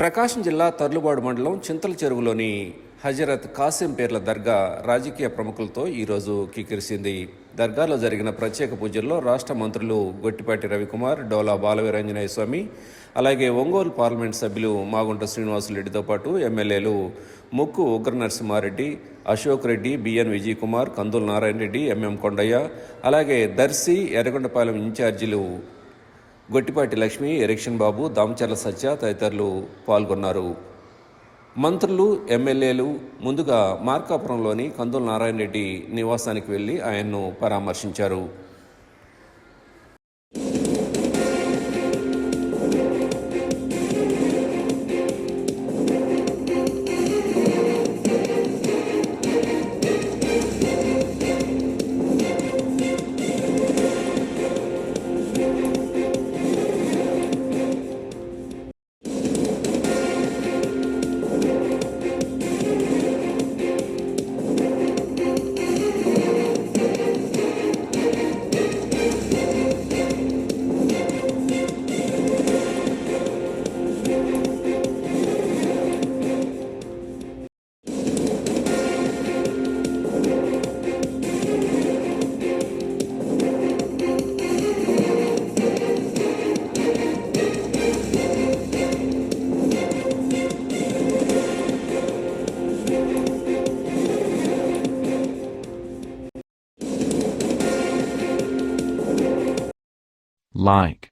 ప్రకాశం జిల్లా తర్లుబాడు మండలం చింతల చెరువులోని హజరత్ కాసిం పేర్ల దర్గా రాజకీయ ప్రముఖులతో ఈరోజు కిక్కిరిసింది. దర్గాలో జరిగిన ప్రత్యేక పూజల్లో రాష్ట్ర మంత్రులు గొట్టిపాటి రవికుమార్, డోలా బాలవీరాంజనేయ స్వామి, అలాగే ఒంగోలు పార్లమెంట్ సభ్యులు మాగుంట శ్రీనివాసులరెడ్డితో పాటు ఎమ్మెల్యేలు ముక్కు ఉగ్ర నరసింహారెడ్డి, అశోక్ రెడ్డి, బిఎన్ విజయ్ కుమార్, కందుల నారాయణ రెడ్డి, ఎంఎం కొండయ్య, అలాగే దర్శి, ఎర్రగొండపాలెం ఇన్ఛార్జీలు గొట్టిపాటి లక్ష్మి, ఎరిక్షన్ బాబు, దామచర్ల సత్య తదితరులు పాల్గొన్నారు. మంత్రులు, ఎమ్మెల్యేలు ముందుగా మార్కాపురంలోని కందుల నారాయణ రెడ్డి నివాసానికి వెళ్లి ఆయన్ను పరామర్శించారు. Like,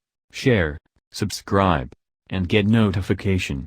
share, subscribe, and get notification.